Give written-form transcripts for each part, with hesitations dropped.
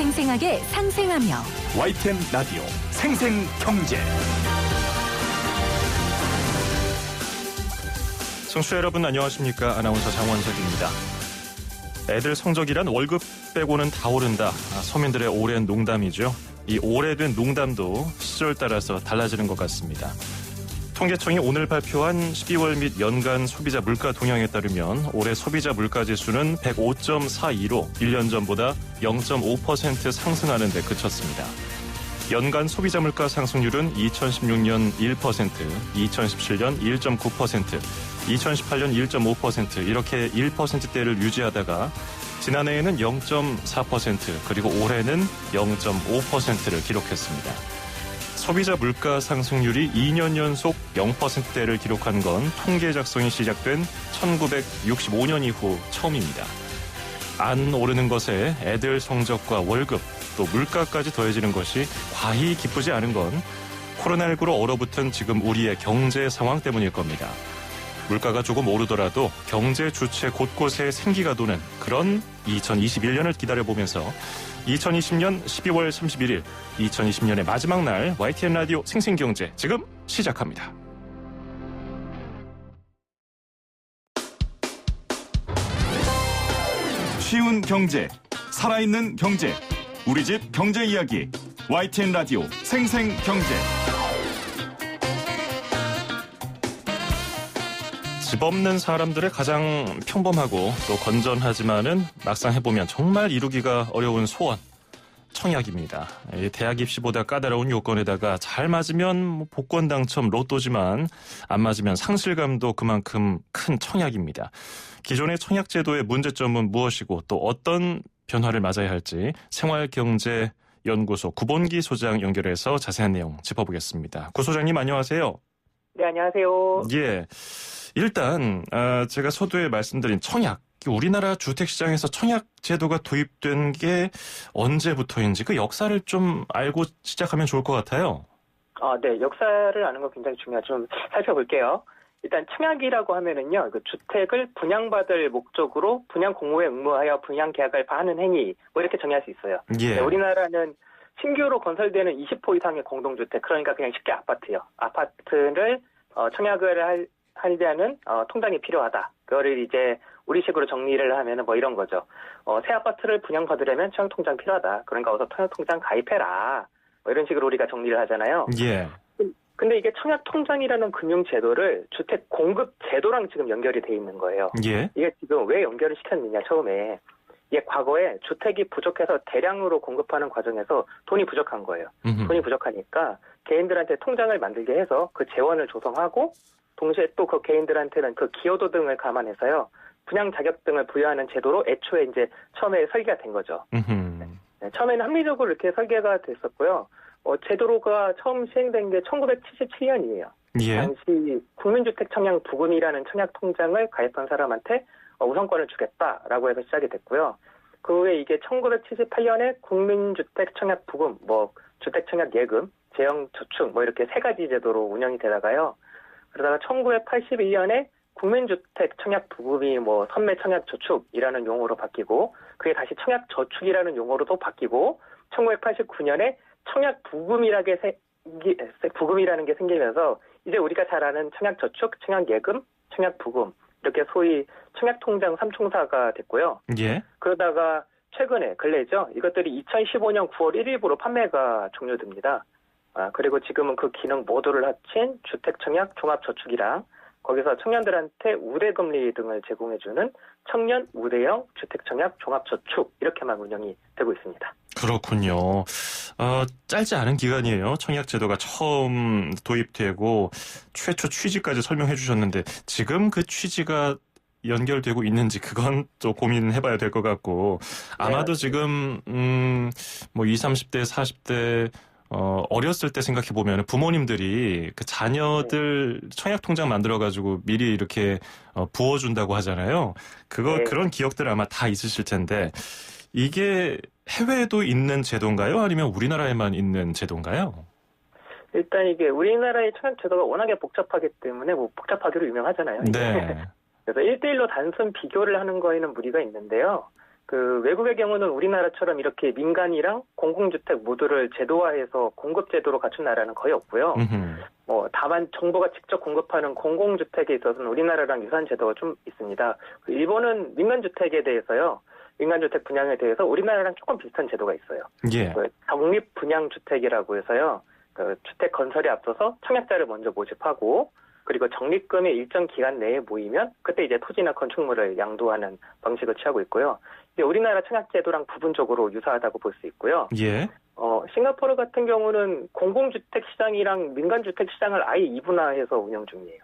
생생하게 상생하며 YTN 라디오 생생경제. 청취자 여러분 안녕하십니까? 아나운서 장원석입니다. 애들 성적이란 월급 빼고는 다 오른다. 서민들의 오랜 농담이죠. 이 오래된 농담도 시절 따라서 달라지는 것 같습니다. 통계청이 오늘 발표한 12월 및 연간 소비자 물가 동향에 따르면 올해 소비자 물가 지수는 105.42로 1년 전보다 0.5% 상승하는 데 그쳤습니다. 연간 소비자 물가 상승률은 2016년 1%, 2017년 1.9%, 2018년 1.5% 이렇게 1%대를 유지하다가 지난해에는 0.4% 그리고 올해는 0.5%를 기록했습니다. 소비자 물가 상승률이 2년 연속 0%대를 기록한 건 통계 작성이 시작된 1965년 이후 처음입니다. 안 오르는 것에 애들 성적과 월급 또 물가까지 더해지는 것이 과히 기쁘지 않은 건 코로나19로 얼어붙은 지금 우리의 경제 상황 때문일 겁니다. 물가가 조금 오르더라도 경제 주체 곳곳에 생기가 도는 그런 2021년을 기다려보면서 2020년 12월 31일 2020년의 마지막 날 YTN 라디오 생생경제 지금 시작합니다. 쉬운 경제, 살아있는 경제, 우리 집 경제 이야기 YTN 라디오 생생경제. 집 없는 사람들의 가장 평범하고 또 건전하지만은 막상 해보면 정말 이루기가 어려운 소원, 청약입니다. 대학 입시보다 까다로운 요건에다가 잘 맞으면 복권 당첨 로또지만 안 맞으면 상실감도 그만큼 큰 청약입니다. 기존의 청약 제도의 문제점은 무엇이고 또 어떤 변화를 맞아야 할지 생활경제연구소 구본기 소장 연결해서 자세한 내용 짚어보겠습니다. 구 소장님 안녕하세요. 네, 안녕하세요. 예. 일단 제가 서두에 말씀드린 청약, 우리나라 주택시장에서 청약 제도가 도입된 게 언제부터인지 그 역사를 좀 알고 시작하면 좋을 것 같아요. 네, 역사를 아는 거 굉장히 중요하죠. 좀 살펴볼게요. 일단 청약이라고 하면은요, 그 주택을 분양받을 목적으로 분양 공모에 응모하여 분양 계약을 하는 행위, 뭐 이렇게 정의할 수 있어요. 예. 네, 우리나라는 신규로 건설되는 20호 이상의 공동주택, 그러니까 그냥 쉽게 아파트요. 아파트를 청약을 하려는 통장이 필요하다. 그거를 이제 우리식으로 정리를 하면은 뭐 이런 거죠. 새 아파트를 분양받으려면 청약통장 필요하다. 그러니까 어서 청약통장 가입해라. 뭐 이런 식으로 우리가 정리를 하잖아요. 예. 근데 이게 청약통장이라는 금융제도를 주택 공급 제도랑 지금 연결이 돼 있는 거예요. 예. 이게 지금 왜 연결을 시켰느냐, 처음에. 이게 과거에 주택이 부족해서 대량으로 공급하는 과정에서 돈이 부족한 거예요. 돈이 부족하니까 개인들한테 통장을 만들게 해서 그 재원을 조성하고 동시에 또 그 개인들한테는 그 기여도 등을 감안해서요. 분양 자격 등을 부여하는 제도로 애초에 이제 처음에 설계가 된 거죠. 네, 처음에는 합리적으로 이렇게 설계가 됐었고요. 제도가 처음 시행된 게 1977년이에요. 예. 당시 국민주택 청약 부금이라는 청약 통장을 가입한 사람한테 우선권을 주겠다라고 해서 시작이 됐고요. 그 후에 이게 1978년에 국민주택 청약 부금, 주택 청약 예금, 재형 저축 이렇게 세 가지 제도로 운영이 되다가요. 그러다가 1981년에 국민주택 청약 부금이 선매 청약 저축이라는 용어로 바뀌고 그게 다시 청약 저축이라는 용어로도 바뀌고 1989년에 청약 부금이라는 게 생기면서 이제 우리가 잘 아는 청약 저축, 청약 예금, 청약 부금 이렇게 소위 청약통장 3총사가 됐고요. 예. 그러다가 최근에 근래죠. 이것들이 2015년 9월 1일부로 판매가 종료됩니다. 그리고 지금은 그 기능 모두를 합친 주택청약 종합저축이랑 거기서 청년들한테 우대금리 등을 제공해주는 청년 우대형 주택청약 종합저축 이렇게만 운영이 되고 있습니다. 그렇군요. 짧지 않은 기간이에요. 청약 제도가 처음 도입되고 최초 취지까지 설명해 주셨는데 지금 그 취지가 연결되고 있는지 그건 또 고민해봐야 될 것 같고 아마도 네. 지금 20, 30대, 40대 어렸을 때 생각해 보면 부모님들이 그 자녀들 청약 통장 만들어 가지고 미리 이렇게 부어준다고 하잖아요. 그런 기억들 아마 다 있으실 텐데 이게 해외에도 있는 제도인가요? 아니면 우리나라에만 있는 제도인가요? 일단 이게 우리나라의 청약 제도가 워낙에 복잡하기 때문에 복잡하기로 유명하잖아요. 네. 그래서 1대1로 단순 비교를 하는 거에는 무리가 있는데요. 그 외국의 경우는 우리나라처럼 이렇게 민간이랑 공공주택 모두를 제도화해서 공급 제도로 갖춘 나라는 거의 없고요. 다만 정부가 직접 공급하는 공공주택에 있어서는 우리나라랑 유사한 제도가 좀 있습니다. 일본은 민간주택에 대해서요. 민간주택 분양에 대해서 우리나라랑 조금 비슷한 제도가 있어요. 예. 그 적립분양주택이라고 해서요. 그 주택 건설에 앞서서 청약자를 먼저 모집하고 그리고 적립금이 일정 기간 내에 모이면 그때 이제 토지나 건축물을 양도하는 방식을 취하고 있고요. 이게 우리나라 청약제도랑 부분적으로 유사하다고 볼 수 있고요. 예. 싱가포르 같은 경우는 공공주택 시장이랑 민간주택 시장을 아예 이분화해서 운영 중이에요.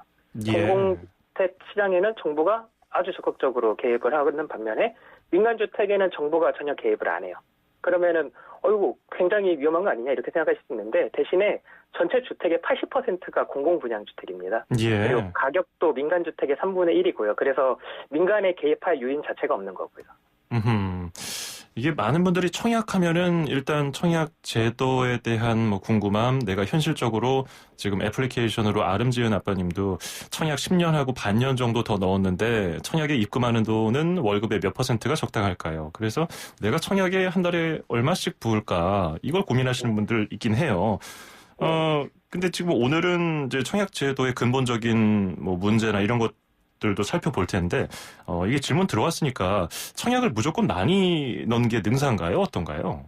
예. 공공주택 시장에는 정부가 아주 적극적으로 개입을 하는 반면에 민간주택에는 정부가 전혀 개입을 안 해요. 그러면은 굉장히 위험한 거 아니냐 이렇게 생각하실 수 있는데 대신에 전체 주택의 80%가 공공분양주택입니다. 예. 그리고 가격도 민간주택의 3분의 1이고요. 그래서 민간에 개입할 요인 자체가 없는 거고요. 이게 많은 분들이 청약하면은 일단 청약 제도에 대한 뭐 궁금함, 내가 현실적으로 지금 애플리케이션으로 아름지은 아빠님도 청약 10년 하고 반년 정도 더 넣었는데 청약에 입금하는 돈은 월급의 몇 %가 적당할까요? 그래서 내가 청약에 한 달에 얼마씩 부을까 이걸 고민하시는 분들 있긴 해요. 근데 지금 오늘은 이제 청약 제도의 근본적인 뭐 문제나 이런 것들도 살펴볼 텐데, 이게 질문 들어왔으니까 청약을 무조건 많이 넣는 게 능사인가요? 어떤가요?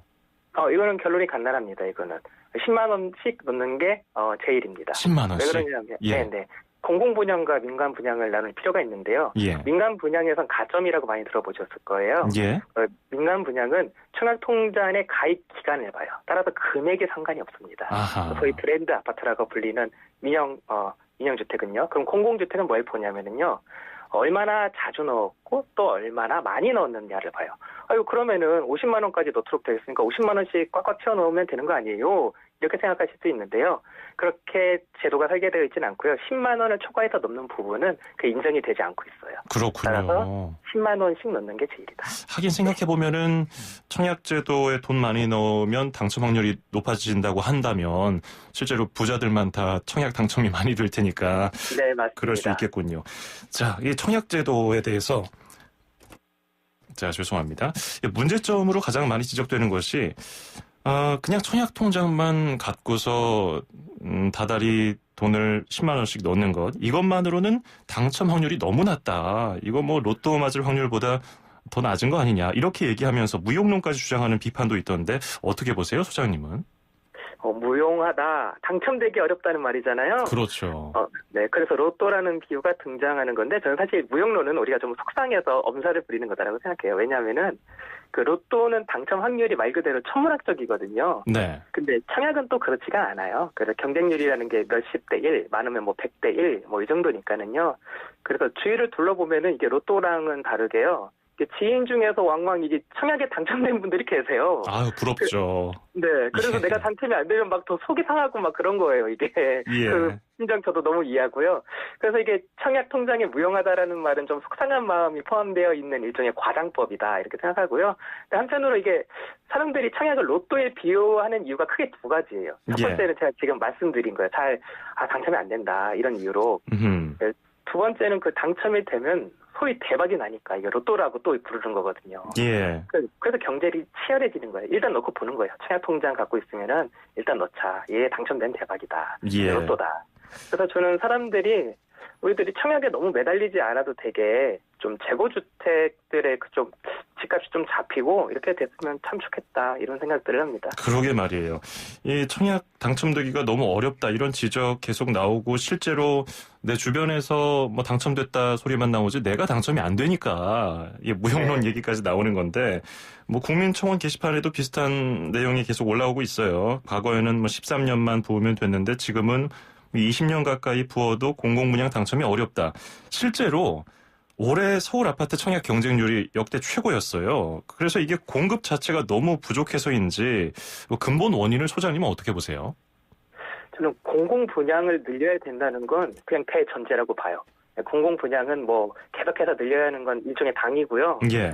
이거는 결론이 간단합니다. 이거는 10만 원씩 넣는 게 제일입니다. 10만 원씩. 왜 그러냐면, 예. 네. 공공 분양과 민간 분양을 나눌 필요가 있는데요. 예. 민간 분양에선 가점이라고 많이 들어보셨을 거예요. 예. 민간 분양은 청약통장의 가입 기간을 봐요. 따라서 금액에 상관이 없습니다. 아하. 소위 브랜드 아파트라고 불리는 민영주택은요. 그럼 공공주택은 뭘 보냐면은요. 얼마나 자주 넣었고 또 얼마나 많이 넣었느냐를 봐요. 그러면은 50만 원까지 넣도록 되어 있으니까 50만 원씩 꽉꽉 채워 넣으면 되는 거 아니에요? 이렇게 생각하실 수 있는데요. 그렇게 제도가 설계되어 있지는 않고요. 10만 원을 초과해서 넣는 부분은 인정이 되지 않고 있어요. 그렇군요. 따라서 10만 원씩 넣는 게 제일이다. 하긴 생각해보면은 청약제도에 돈 많이 넣으면 당첨 확률이 높아진다고 한다면 실제로 부자들만 다 청약 당첨이 많이 될 테니까 네, 맞습니다. 그럴 수 있겠군요. 자, 이 청약제도에 대해서 죄송합니다. 문제점으로 가장 많이 지적되는 것이 그냥 청약 통장만 갖고서 다달이 돈을 10만 원씩 넣는 것, 이것만으로는 당첨 확률이 너무 낮다. 이거 뭐 로또 맞을 확률보다 더 낮은 거 아니냐. 이렇게 얘기하면서 무용론까지 주장하는 비판도 있던데 어떻게 보세요, 소장님은? 무용하다, 당첨되기 어렵다는 말이잖아요. 그렇죠. 네, 그래서 로또라는 비유가 등장하는 건데 저는 사실 무용론은 우리가 좀 속상해서 엄살을 부리는 거다라고 생각해요. 왜냐하면은 그 로또는 당첨 확률이 말 그대로 천문학적이거든요. 네. 근데 청약은 또 그렇지가 않아요. 그래서 경쟁률이라는 게 몇십 대 1, 많으면 뭐 100대 1, 뭐 이 정도니까는요. 그래서 주위를 둘러보면은 이게 로또랑은 다르게요. 지인 중에서 왕왕 이게 청약에 당첨된 분들이 계세요. 아유, 부럽죠. 네, 그래서 예. 내가 당첨이 안 되면 막 더 속이 상하고 막 그런 거예요, 이게. 예. 그 심정 저도 너무 이해하고요. 그래서 이게 청약 통장에 무용하다라는 말은 좀 속상한 마음이 포함되어 있는 일종의 과장법이다, 이렇게 생각하고요. 근데 한편으로 이게 사람들이 청약을 로또에 비유하는 이유가 크게 두 가지예요. 첫 예. 번째는 제가 지금 말씀드린 거예요. 당첨이 안 된다, 이런 이유로. 두 번째는 그 당첨이 되면 소위 대박이 나니까 이게 로또라고 또 부르는 거거든요. 예. 그래서 경쟁이 치열해지는 거예요. 일단 넣고 보는 거예요. 청약 통장 갖고 있으면은 일단 넣자. 얘 당첨된 대박이다. 예. 로또다. 그래서 저는 우리들이 청약에 너무 매달리지 않아도 되게 좀 재고주택들의 그쪽 집값이 좀 잡히고 이렇게 됐으면 참 좋겠다, 이런 생각들을 합니다. 그러게 말이에요. 이 청약 당첨되기가 너무 어렵다, 이런 지적 계속 나오고 실제로 내 주변에서 뭐 당첨됐다 소리만 나오지 내가 당첨이 안 되니까 이 무용론 얘기까지 나오는 건데, 뭐 국민청원 게시판에도 비슷한 내용이 계속 올라오고 있어요. 과거에는 뭐 13년만 부으면 됐는데 지금은 20년 가까이 부어도 공공분양 당첨이 어렵다. 실제로 올해 서울 아파트 청약 경쟁률이 역대 최고였어요. 그래서 이게 공급 자체가 너무 부족해서인지 뭐 근본 원인을 소장님은 어떻게 보세요? 저는 공공분양을 늘려야 된다는 건 그냥 대전제라고 봐요. 공공분양은 뭐 계속해서 늘려야 하는 건 일종의 당이고요. 예.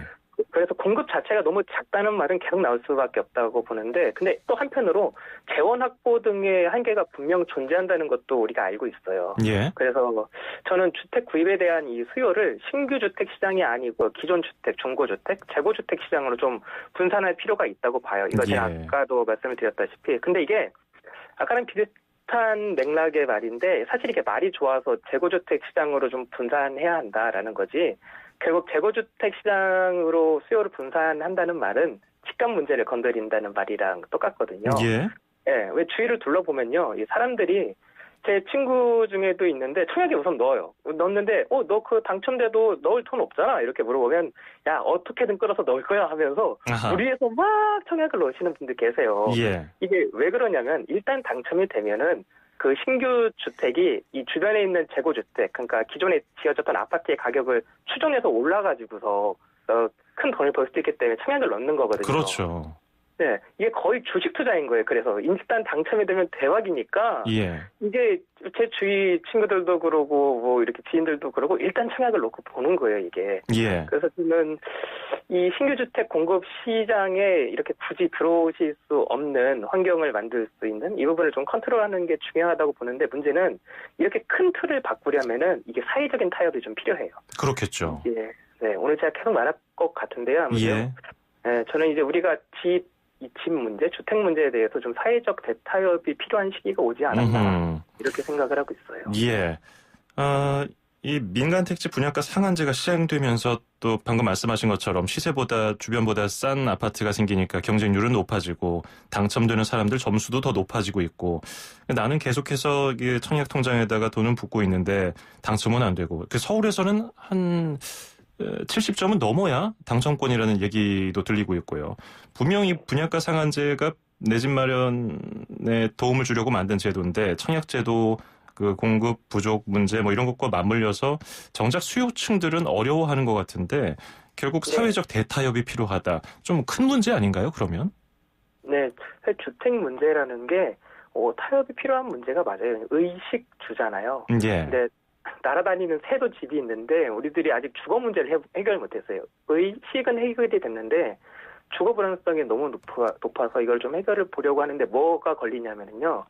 그래서 공급 자체가 너무 작다는 말은 계속 나올 수밖에 없다고 보는데, 근데 또 한편으로 재원 확보 등의 한계가 분명 존재한다는 것도 우리가 알고 있어요. 예. 그래서 저는 주택 구입에 대한 이 수요를 신규 주택 시장이 아니고 기존 주택, 중고주택, 재고주택 시장으로 좀 분산할 필요가 있다고 봐요. 이거 제가 예. 아까도 말씀을 드렸다시피. 근데 이게 아까랑 비슷한 맥락의 말인데, 사실 이게 말이 좋아서 재고주택 시장으로 좀 분산해야 한다라는 거지, 결국 재고주택 시장으로 수요를 분산한다는 말은 집값 문제를 건드린다는 말이랑 똑같거든요. 예. 예, 왜 주위를 둘러보면요, 이 사람들이 제 친구 중에도 있는데 청약에 우선 넣어요. 넣었는데 너 그 당첨돼도 넣을 돈 없잖아, 이렇게 물어보면 야, 어떻게든 끌어서 넣을 거야 하면서 아하. 무리해서 막 청약을 넣으시는 분들 계세요. 예. 이게 왜 그러냐면, 일단 당첨이 되면은 그 신규 주택이 이 주변에 있는 재고주택, 그러니까 기존에 지어졌던 아파트의 가격을 추정해서 올라가지고서 큰 돈을 벌 수 있기 때문에 청약을 넣는 거거든요. 그렇죠. 네, 이게 거의 주식 투자인 거예요. 그래서 일단 당첨이 되면 대박이니까, 예. 이게 제 주위 친구들도 그러고 뭐 이렇게 지인들도 그러고 일단 청약을 놓고 보는 거예요, 이게. 예. 그래서 저는 이 신규 주택 공급 시장에 이렇게 굳이 들어오실 수 없는 환경을 만들 수 있는 이 부분을 좀 컨트롤하는 게 중요하다고 보는데, 문제는 이렇게 큰 틀을 바꾸려면은 이게 사회적인 타협이 좀 필요해요. 그렇겠죠. 예. 네, 오늘 제가 계속 말할 것 같은데요. 아무래도. 예. 네, 저는 이제 우리가 이 집 문제, 주택 문제에 대해서 좀 사회적 대타협이 필요한 시기가 오지 않았나, 이렇게 생각을 하고 있어요. 예. 이 민간 택지 분양가 상한제가 시행되면서 또 방금 말씀하신 것처럼 시세보다 주변보다 싼 아파트가 생기니까 경쟁률은 높아지고 당첨되는 사람들 점수도 더 높아지고 있고, 나는 계속해서 청약 통장에다가 돈은 붓고 있는데 당첨은 안 되고, 서울에서는 한 70점은 넘어야 당첨권이라는 얘기도 들리고 있고요. 분명히 분양가 상한제가 내 집 마련에 도움을 주려고 만든 제도인데, 청약제도 그 공급 부족 문제 뭐 이런 것과 맞물려서 정작 수요층들은 어려워하는 것 같은데, 결국 사회적 대타협이 필요하다. 좀 큰 문제 아닌가요, 그러면? 네, 사실 주택 문제라는 게 타협이 필요한 문제가 맞아요. 의식주잖아요. 예. 근데 날아다니는 새도 집이 있는데 우리들이 아직 주거 문제를 해결 못했어요. 의식은 해결이 됐는데 주거 불안성이 너무 높아서 이걸 좀 해결을 보려고 하는데, 뭐가 걸리냐면요,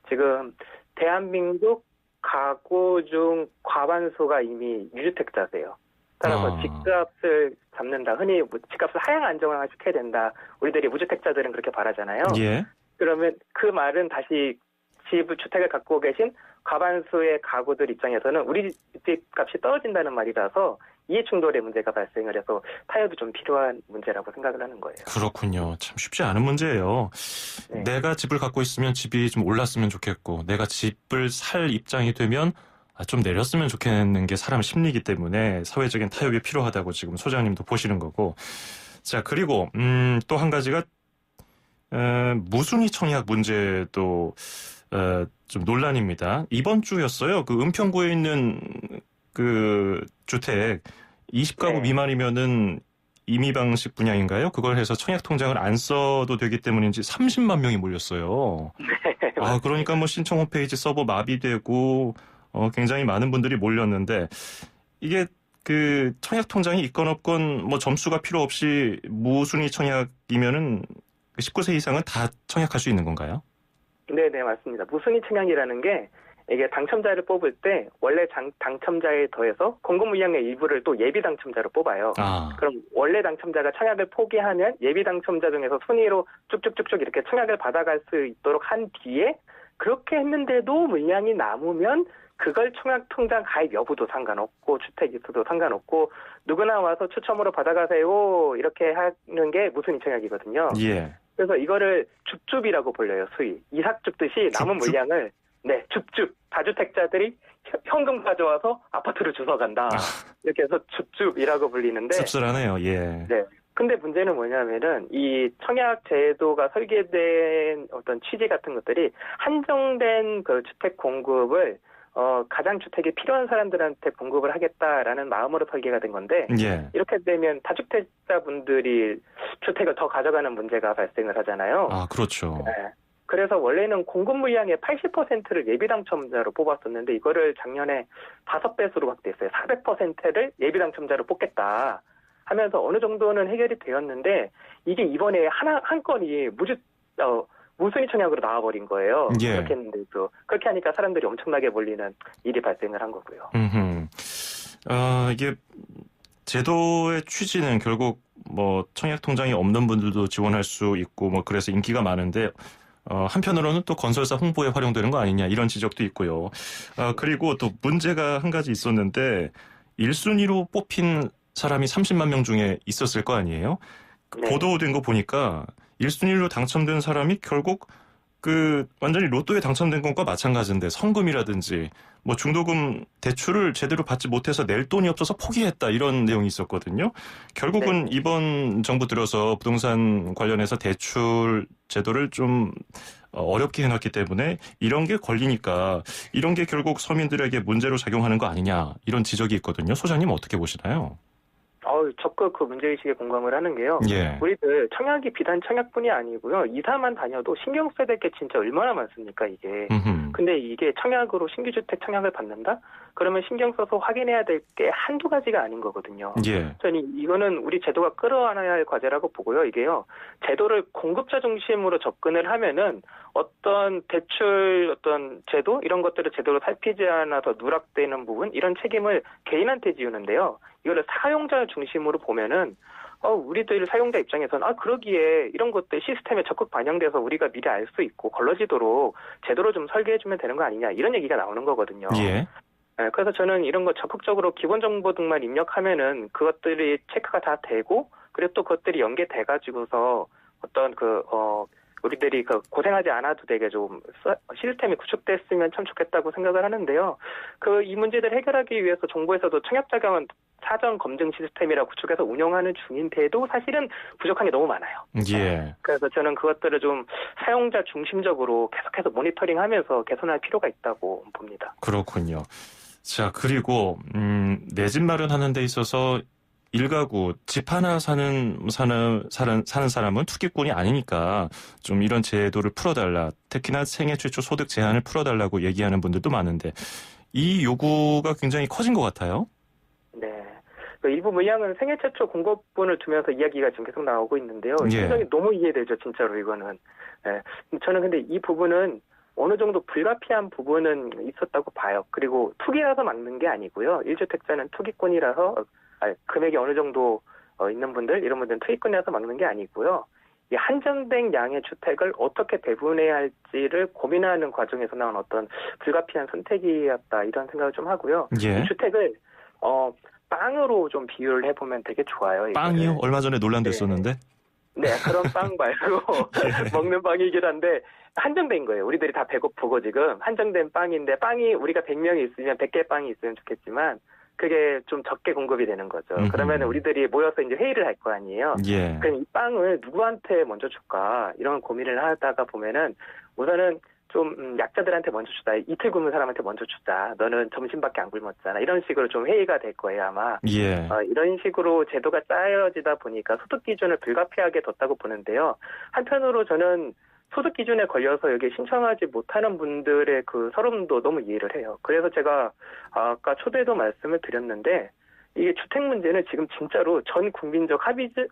지금 대한민국 가구 중 과반수가 이미 유주택자세요. 따라서 집값을 잡는다, 흔히 집값을 하향 안정화시켜야 된다, 우리들이 무주택자들은 그렇게 말하잖아요. 예. 그러면 그 말은 다시 주택을 갖고 계신 과반수의 가구들 입장에서는 우리 집값이 떨어진다는 말이라서 이해충돌의 문제가 발생을 해서 타협이 좀 필요한 문제라고 생각을 하는 거예요. 그렇군요. 참 쉽지 않은 문제예요. 네. 내가 집을 갖고 있으면 집이 좀 올랐으면 좋겠고, 내가 집을 살 입장이 되면 좀 내렸으면 좋겠는 게 사람 심리이기 때문에 사회적인 타협이 필요하다고 지금 소장님도 보시는 거고. 자, 그리고 또 한 가지가 무순위 청약 문제도 좀 논란입니다. 이번 주였어요. 그 은평구에 있는 그 주택 20가구 네. 미만이면은 임의 방식 분양인가요? 그걸 해서 청약 통장을 안 써도 되기 때문인지 30만 명이 몰렸어요. 네, 그러니까 뭐 신청 홈페이지 서버 마비되고 굉장히 많은 분들이 몰렸는데, 이게 그 청약 통장이 있건 없건 뭐 점수가 필요 없이 무순위 청약이면은 19세 이상은 다 청약할 수 있는 건가요? 네, 맞습니다. 무순위 청약이라는 게 이게 당첨자를 뽑을 때 원래 당첨자에 더해서 공급물량의 일부를 또 예비 당첨자로 뽑아요. 그럼 원래 당첨자가 청약을 포기하면 예비 당첨자 중에서 순위로 쭉쭉쭉쭉 이렇게 청약을 받아갈 수 있도록 한 뒤에, 그렇게 했는데도 물량이 남으면 그걸 청약통장 가입 여부도 상관없고 주택 있어도 상관없고 누구나 와서 추첨으로 받아가세요, 이렇게 하는 게 무순위 청약이거든요. 예. 그래서 이거를 줍줍이라고 불려요. 수위. 이삭 줍듯이 남은 물량을 줍줍 다주택자들이 현금 가져와서 아파트를 주워간다, 이렇게 해서 줍줍이라고 불리는데, 씁쓸하네요. 예. 네. 근데 문제는 뭐냐면은 이 청약 제도가 설계된 어떤 취지 같은 것들이 한정된 그 주택 공급을 가장 주택이 필요한 사람들한테 공급을 하겠다라는 마음으로 설계가 된 건데, 예. 이렇게 되면 다주택자분들이 주택을 더 가져가는 문제가 발생을 하잖아요. 그렇죠. 네. 그래서 원래는 공급 물량의 80%를 예비 당첨자로 뽑았었는데, 이거를 작년에 5배수로 확대했어요. 400%를 예비 당첨자로 뽑겠다 하면서 어느 정도는 해결이 되었는데 이게 이번에 한 건이 무순위 청약으로 나와버린 거예요. 예. 그렇게 했는데도 그렇게 하니까 사람들이 엄청나게 몰리는 일이 발생을 한 거고요. 이게 제도의 취지는 결국 뭐 청약 통장이 없는 분들도 지원할 수 있고 뭐 그래서 인기가 많은데 한편으로는 또 건설사 홍보에 활용되는 거 아니냐 이런 지적도 있고요. 그리고 또 문제가 한 가지 있었는데 1순위로 뽑힌 사람이 30만 명 중에 있었을 거 아니에요? 네. 보도된 거 보니까 1순위로 당첨된 사람이 결국 완전히 로또에 당첨된 것과 마찬가지인데 성금이라든지 뭐 중도금 대출을 제대로 받지 못해서 낼 돈이 없어서 포기했다 이런 내용이 있었거든요. 결국은 네. 이번 정부 들어서 부동산 관련해서 대출 제도를 좀 어렵게 해놨기 때문에 이런 게 걸리니까 이런 게 결국 서민들에게 문제로 작용하는 거 아니냐 이런 지적이 있거든요. 소장님 어떻게 보시나요? 적극 그 문제의식에 공감을 하는 게요. 예. 우리들 청약이 비단 청약뿐이 아니고요. 이사만 다녀도 신경 써야 될 게 진짜 얼마나 많습니까, 이게. 근데 이게 청약으로 신규주택 청약을 받는다? 그러면 신경 써서 확인해야 될 게 한두 가지가 아닌 거거든요. 예. 저는 이거는 우리 제도가 끌어안아야 할 과제라고 보고요. 이게요. 제도를 공급자 중심으로 접근을 하면은 어떤 대출, 어떤 제도 이런 것들을 제대로 살피지 않아서 누락되는 부분 이런 책임을 개인한테 지우는데요. 이거를 사용자 중심으로 보면은 우리들 사용자 입장에서는 그러기에 이런 것들 시스템에 적극 반영돼서 우리가 미리 알 수 있고 걸러지도록 제도로 좀 설계해주면 되는 거 아니냐 이런 얘기가 나오는 거거든요. 예. 네, 그래서 저는 이런 거 적극적으로 기본 정보 등만 입력하면은 그것들이 체크가 다 되고 그리고 또 그것들이 연계돼가지고서 어떤 우리들이 고생하지 않아도 되게 좀 시스템이 구축됐으면 참 좋겠다고 생각을 하는데요. 이 문제들 해결하기 위해서 정부에서도 청약자격은 사전 검증 시스템이라 구축해서 운영하는 중인데도 사실은 부족한 게 너무 많아요. 예. 그래서 저는 그것들을 좀 사용자 중심적으로 계속해서 모니터링하면서 개선할 필요가 있다고 봅니다. 그렇군요. 자, 그리고 내 집 마련하는 데 있어서 일가구 집 하나 사는 사람은 투기꾼이 아니니까 좀 이런 제도를 풀어달라. 특히나 생애 최초 소득 제한을 풀어달라고 얘기하는 분들도 많은데 이 요구가 굉장히 커진 것 같아요. 네. 일부 물량은 생애 최초 공급분을 두면서 이야기가 지금 계속 나오고 있는데요. 예. 심정이 너무 이해되죠, 진짜로 이거는. 네. 저는 근데 이 부분은 어느 정도 불가피한 부분은 있었다고 봐요. 그리고 투기라서 막는 게 아니고요. 1주택자는 투기꾼이라서 금액이 어느 정도 있는 분들, 이런 분들은 투기꾼이라서 막는 게 아니고요. 이 한정된 양의 주택을 어떻게 배분해야 할지를 고민하는 과정에서 나온 어떤 불가피한 선택이었다, 이런 생각을 좀 하고요. 예. 이 주택을 빵으로 좀 비유를 해보면 되게 좋아요. 이거를. 빵이요? 얼마 전에 논란됐었는데. 네, 그런 빵 말고 먹는 빵이긴 한데 한정된 거예요. 우리들이 다 배고프고 지금 한정된 빵인데 빵이 우리가 100명이 있으면 100개 빵이 있으면 좋겠지만 그게 좀 적게 공급이 되는 거죠. 그러면 우리들이 모여서 이제 회의를 할 거 아니에요. 예. 그럼 이 빵을 누구한테 먼저 줄까? 이런 고민을 하다가 보면은 우선은 좀 약자들한테 먼저 주자. 이틀 굶은 사람한테 먼저 주자. 너는 점심밖에 안 굶었잖아. 이런 식으로 좀 회의가 될 거예요, 아마. 예. 이런 식으로 제도가 짜여지다 보니까 소득 기준을 불가피하게 뒀다고 보는데요. 한편으로 저는 소득 기준에 걸려서 여기 신청하지 못하는 분들의 그 서름도 너무 이해를 해요. 그래서 제가 아까 초대도 말씀을 드렸는데 이게 주택 문제는 지금 진짜로 전 국민적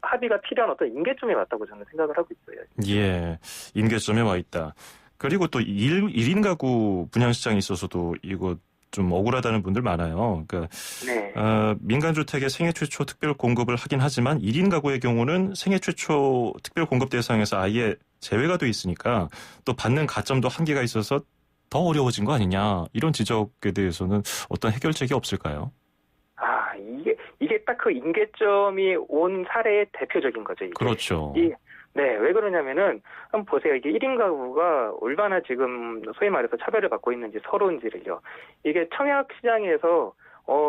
합의가 필요한 어떤 임계점에 왔다고 저는 생각을 하고 있어요. 예. 임계점에 와 있다. 그리고 또 1인 가구 분양시장에 있어서도 이거 좀 억울하다는 분들 많아요. 그러니까 네. 민간주택의 생애 최초 특별 공급을 하긴 하지만 1인 가구의 경우는 생애 최초 특별 공급 대상에서 아예 제외가 돼 있으니까 또 받는 가점도 한계가 있어서 더 어려워진 거 아니냐. 이런 지적에 대해서는 어떤 해결책이 없을까요? 이게 딱 그 임계점이 온 사례의 대표적인 거죠. 이게. 그렇죠. 네, 왜 그러냐면은, 한번 보세요. 이게 1인 가구가 얼마나 지금 소위 말해서 차별을 받고 있는지 서러운지를요. 이게 청약 시장에서,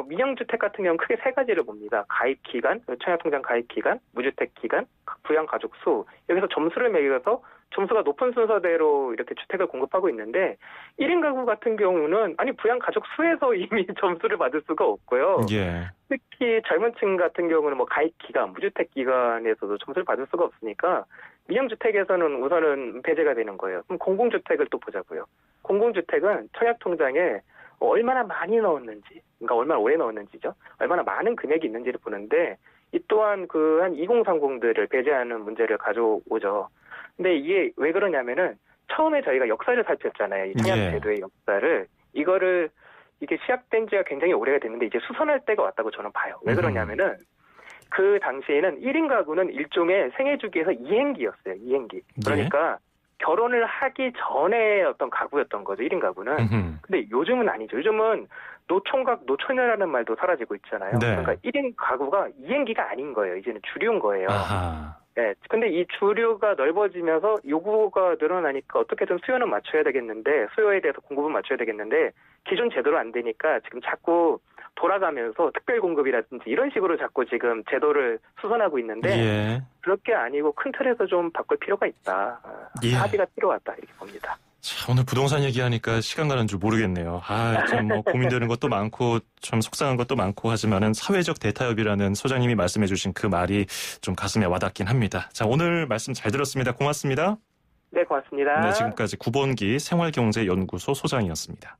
민영주택 같은 경우는 크게 세 가지를 봅니다. 가입 기간, 청약통장 가입 기간, 무주택 기간, 부양 가족 수. 여기서 점수를 매겨서 점수가 높은 순서대로 이렇게 주택을 공급하고 있는데, 1인 가구 같은 경우는, 부양 가족 수에서 이미 점수를 받을 수가 없고요. 예. 특히 젊은 층 같은 경우는 가입 기간, 무주택 기간에서도 점수를 받을 수가 없으니까 민영주택에서는 우선은 배제가 되는 거예요. 그럼 공공주택을 또 보자고요. 공공주택은 청약통장에 얼마나 많이 넣었는지, 그러니까 얼마나 오래 넣었는지죠. 얼마나 많은 금액이 있는지를 보는데 이 또한 그 한 2030들을 배제하는 문제를 가져오죠. 근데 이게 왜 그러냐면은 처음에 저희가 역사를 살폈잖아요. 이 청약제도의 역사를. 이게 시작된 지가 굉장히 오래가 됐는데 이제 수선할 때가 왔다고 저는 봐요. 왜 그러냐면은 그 당시에는 1인 가구는 일종의 생애 주기에서 2행기였어요. 2행기. 그러니까 결혼을 하기 전에 어떤 가구였던 거죠. 1인 가구는. 근데 요즘은 아니죠. 요즘은 노총각, 노처녀라는 말도 사라지고 있잖아요. 네. 그러니까 1인 가구가 2행기가 아닌 거예요. 이제는 주류인 거예요. 아하. 네. 근데 이 주류가 넓어지면서 요구가 늘어나니까 어떻게든 수요는 맞춰야 되겠는데, 수요에 대해서 공급은 맞춰야 되겠는데, 기존 제도로 안 되니까 지금 자꾸 돌아가면서 특별 공급이라든지 이런 식으로 자꾸 지금 제도를 수선하고 있는데, 예. 그렇게 아니고 큰 틀에서 좀 바꿀 필요가 있다. 예. 합의가 필요하다. 이렇게 봅니다. 자, 오늘 부동산 얘기하니까 시간 가는 줄 모르겠네요. 참 뭐 고민되는 것도 많고 참 속상한 것도 많고 하지만은 사회적 대타협이라는 소장님이 말씀해주신 그 말이 좀 가슴에 와닿긴 합니다. 자, 오늘 말씀 잘 들었습니다. 고맙습니다. 네, 고맙습니다. 네, 지금까지 구본기 생활경제연구소 소장이었습니다.